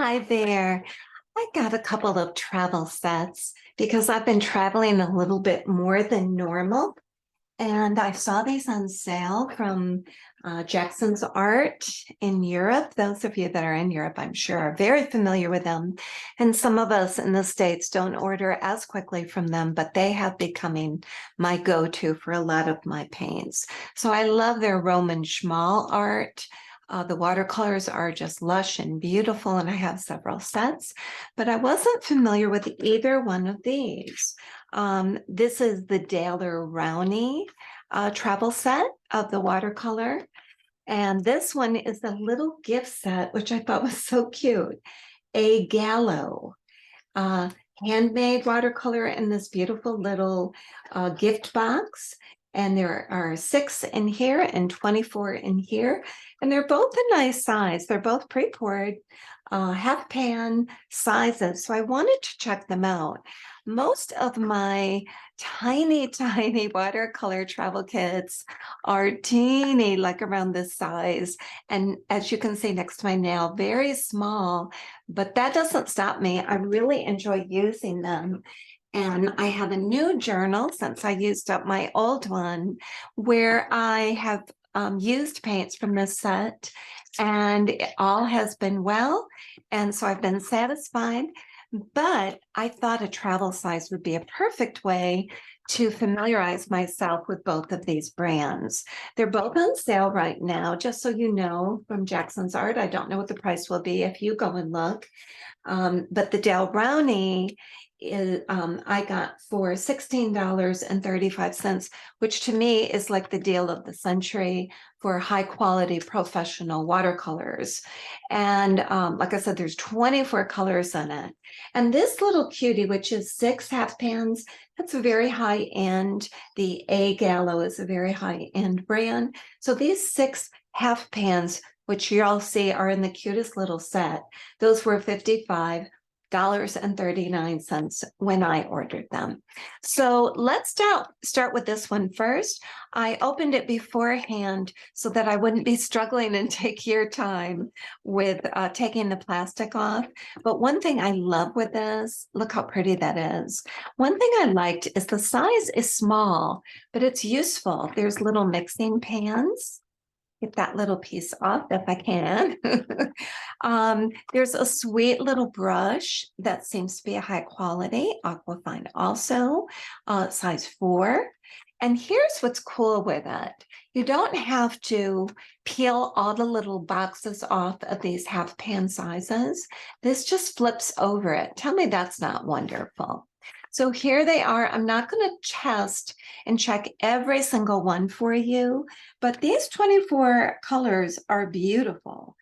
Hi there. I got a couple of travel sets because I've been traveling a little bit more than normal. And I saw these on sale from Jackson's Art in Europe. Those of you that are in Europe, I'm sure, are very familiar with them. And some of us in the States don't order as quickly from them, but they have becoming my go-to for a lot of my paints. So I love their Roman Schmal art. The watercolors are just lush and beautiful, and I have several sets, but I wasn't familiar with either one of these. This is the Daler Rowney travel set of the watercolor. And this one is a little gift set, which I thought was so cute. A Gallo uh, handmade watercolor in this beautiful little gift box. And there are 6 in here and 24 in here. And they're both a nice size. They're both pre-poured half pan sizes. So I wanted to check them out. Most of my tiny watercolor travel kits are teeny, like around this size. And as you can see next to my nail, very small, but that doesn't stop me. I really enjoy using them. And I have a new journal since I used up my old one where I have used paints from this set, and it all has been well. And so I've been satisfied. But I thought a travel size would be a perfect way to familiarize myself with both of these brands. They're both on sale right now, just so you know, from Jackson's Art. I don't know what the price will be if you go and look. But the Dale Brownie is, I got for $16.35, which to me is like the deal of the century for high quality professional watercolors. And like I said, there's 24 colors in it. And this little cutie, which is 6 half pans, that's a very high end. The A Gallo is a very high end brand. So these 6 half pans, which you all see are in the cutest little set, those were $55.39 when I ordered them. So let's start with this one first. I opened it beforehand so that I wouldn't be struggling and take your time with taking the plastic off. But one thing I love with this, look how pretty that is. One thing I liked is the size is small, but it's useful. There's little mixing pans. Get that little piece off if I can. There's a sweet little brush that seems to be a high quality, Aquafine also, size 4. And here's what's cool with it. You don't have to peel all the little boxes off of these half pan sizes. This just flips over it. Tell me that's not wonderful. So here they are. I'm not going to test and check every single one for you, but these 24 colors are beautiful.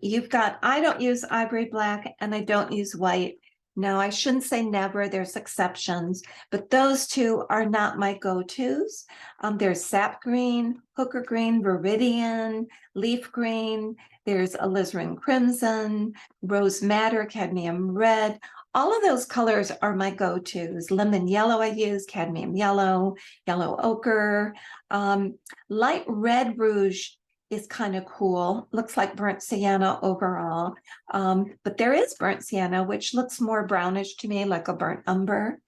You've got, I don't use ivory black and I don't use white. No, I shouldn't say never, there's exceptions, but those two are not my go-tos. There's sap green, hooker green, viridian, leaf green, there's alizarin crimson, rose madder, cadmium red. All of those colors are my go-tos. Lemon yellow I use, cadmium yellow, yellow ochre. Light red rouge is kind of cool. Looks like burnt sienna overall. But there is burnt sienna, which looks more brownish to me, like a burnt umber.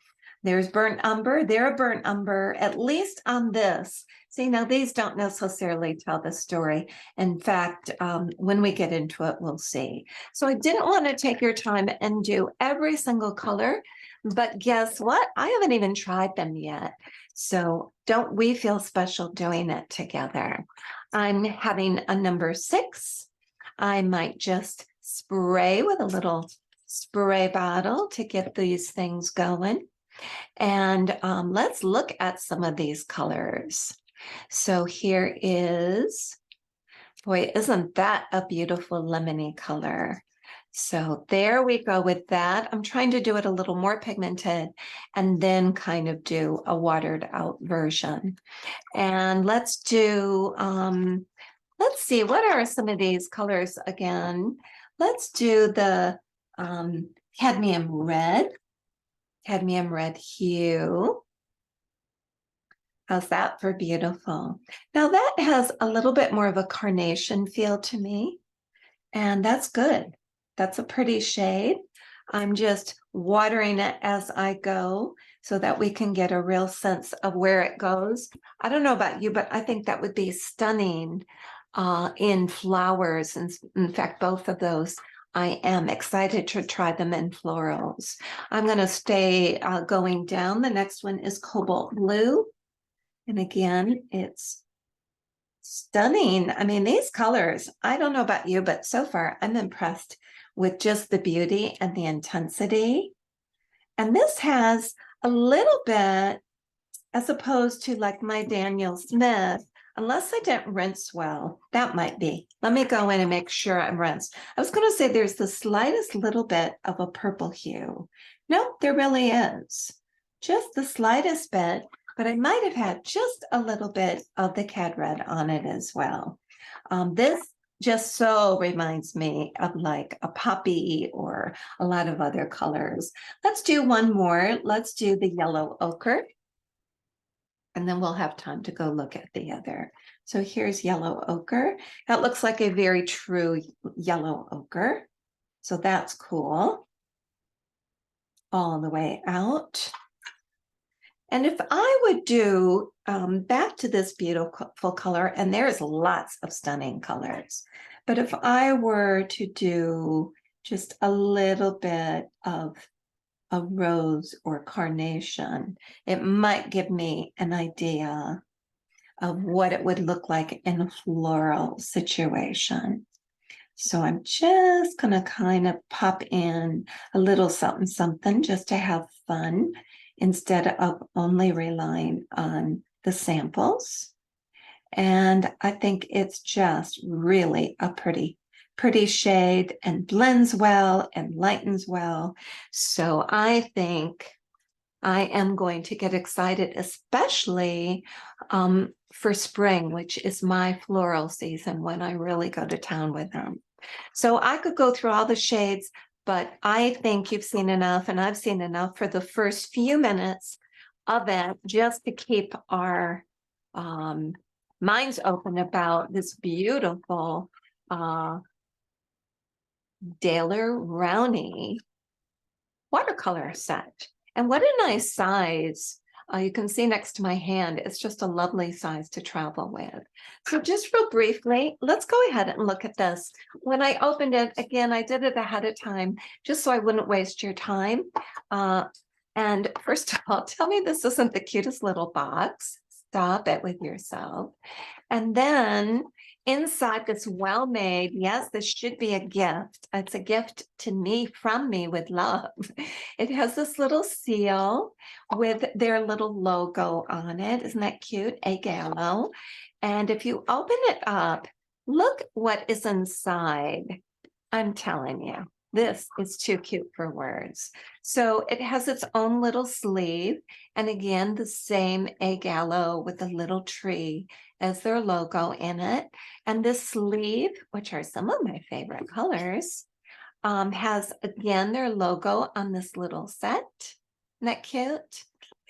There's burnt umber. They're a burnt umber, at least on this. See, now these don't necessarily tell the story. In fact, when we get into it, we'll see. So I didn't want to take your time and do every single color, but guess what? I haven't even tried them yet. So don't we feel special doing it together? I'm having a number 6. I might just spray with a little spray bottle to get these things going. And let's look at some of these colors. So here is, boy, isn't that a beautiful lemony color? So there we go with that. I'm trying to do it a little more pigmented and then kind of do a watered out version. And let's do, let's see, what are some of these colors again? Let's do the cadmium red hue. How's that for beautiful? Now that has a little bit more of a carnation feel to me, and that's good. That's a pretty shade. I'm just watering it as I go so that we can get a real sense of where it goes. I don't know about you, but I think that would be stunning in flowers. And in fact, both of those, I am excited to try them in florals. I'm going to stay going down. The next one is cobalt blue. And again, it's stunning. I mean, these colors, I don't know about you, but so far I'm impressed with just the beauty and the intensity. And this has a little bit, as opposed to like my Daniel Smith, unless I didn't rinse well, that might be. Let me go in and make sure I'm rinsed. I was going to say there's the slightest little bit of a purple hue. No, there really is. Just the slightest bit, but I might have had just a little bit of the cad red on it as well. This just so reminds me of like a poppy or a lot of other colors. Let's do one more. Let's do the yellow ochre. And then we'll have time to go look at the other. So here's yellow ochre. That looks like a very true yellow ochre. So that's cool. All the way out. And if I would do back to this beautiful color, and there's lots of stunning colors, but if I were to do just a little bit of a rose or carnation, it might give me an idea of what it would look like in a floral situation. So I'm just going to kind of pop in a little something, something just to have fun instead of only relying on the samples. And I think it's just really a pretty shade and blends well and lightens well. So I think I am going to get excited, especially for spring, which is my floral season when I really go to town with them. So I could go through all the shades, but I think you've seen enough, and I've seen enough for the first few minutes of it, just to keep our minds open about this beautiful Daler Rowney watercolor set. And what a nice size. You can see next to my hand, it's just a lovely size to travel with. So just real briefly, let's go ahead and look at this. When I opened it, again, I did it ahead of time, just so I wouldn't waste your time. And first of all, tell me this isn't the cutest little box. Stop it with yourself. And then inside this well-made, yes, this should be a gift. It's a gift to me, from me, with love. It has this little seal with their little logo on it. Isn't that cute? A Gallo. And if you open it up, look what is inside. I'm telling you, this is too cute for words. So it has its own little sleeve. And again, the same A Gallo with a little tree as their logo in it. And this sleeve, which are some of my favorite colors, has again their logo on this little set. Isn't that cute? Let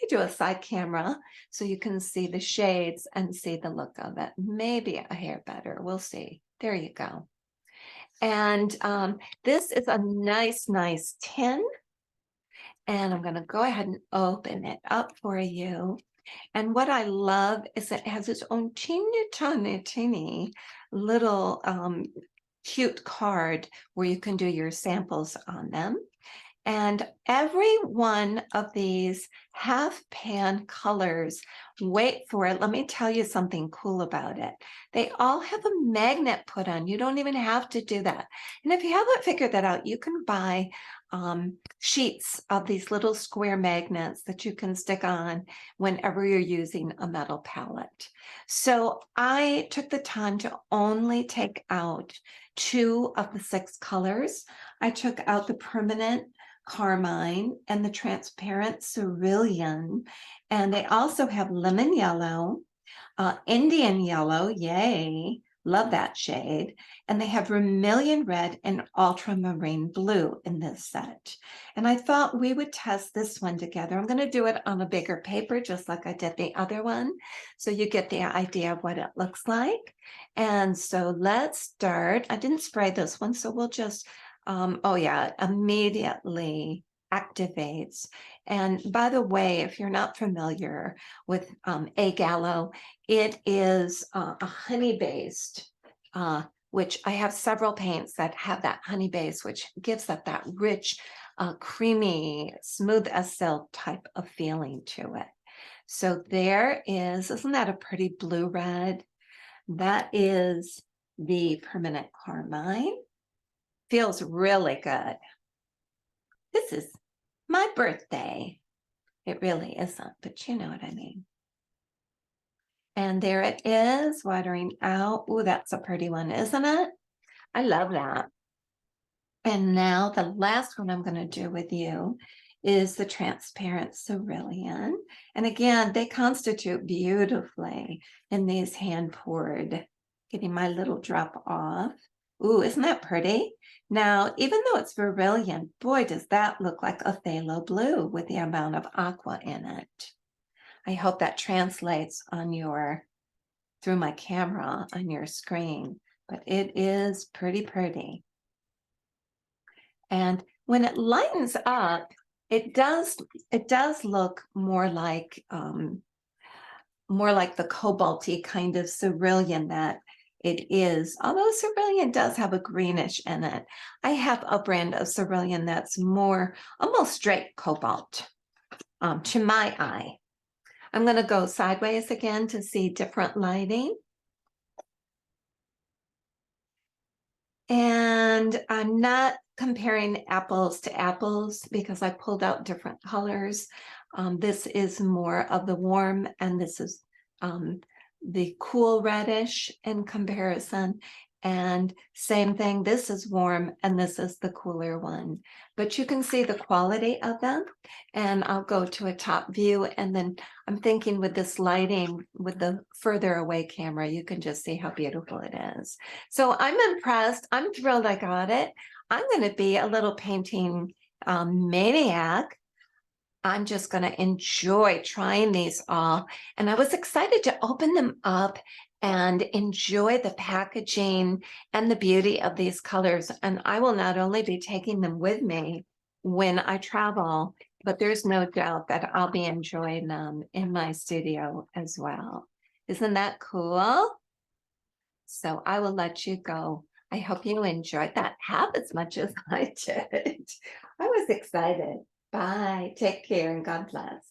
me do a side camera so you can see the shades and see the look of it. Maybe a hair better. We'll see. There you go. And this is a nice tin. And I'm going to go ahead and open it up for you. And what I love is it has its own teeny little cute card where you can do your samples on them. And every one of these half pan colors, wait for it, let me tell you something cool about it. They all have a magnet put on. You don't even have to do that. And if you haven't figured that out, you can buy sheets of these little square magnets that you can stick on whenever you're using a metal palette. So I took the time to only take out 2 of the 6 colors. I took out the permanent carmine and the transparent cerulean, and they also have lemon yellow, Indian yellow, yay, love that shade, and they have vermilion red and ultramarine blue in this set. And I thought we would test this one together. I'm going to do it on a bigger paper, just like I did the other one, so you get the idea of what it looks like. And so let's start. I didn't spray this one, so we'll just Oh yeah, immediately activates. And by the way, if you're not familiar with A Gallo, it is a honey-based, which I have several paints that have that honey base, which gives that rich, creamy, smooth as silk type of feeling to it. So there is, isn't that a pretty blue red? That is the permanent carmine. Feels really good. This is my birthday. It really isn't, but you know what I mean. And there it is, watering out. Oh, that's a pretty one, isn't it? I love that. And now the last one I'm going to do with you is the transparent cerulean. And again, they constitute beautifully in these hand poured. Getting my little drop off. Ooh, isn't that pretty? Now, even though it's vermilion, boy, does that look like a phthalo blue with the amount of aqua in it. I hope that translates on through my camera on your screen, but it is pretty pretty. And when it lightens up, it does look more like the cobalty kind of cerulean that it is, although cerulean does have a greenish in it. I have a brand of cerulean that's more almost straight cobalt to my eye. I'm going to go sideways again to see different lighting. And I'm not comparing apples to apples because I pulled out different colors. This is more of the warm, and this is the cool reddish in comparison. And same thing, this is warm and this is the cooler one. But you can see the quality of them. And I'll go to a top view, and then I'm thinking with this lighting, with the further away camera, you can just see how beautiful it is. So I'm impressed. I'm thrilled I got it. I'm going to be a little painting maniac. I'm just going to enjoy trying these all. And I was excited to open them up and enjoy the packaging and the beauty of these colors. And I will not only be taking them with me when I travel, but there's no doubt that I'll be enjoying them in my studio as well. Isn't that cool? So I will let you go. I hope you enjoyed that half as much as I did. I was excited. Bye. Take care and God bless.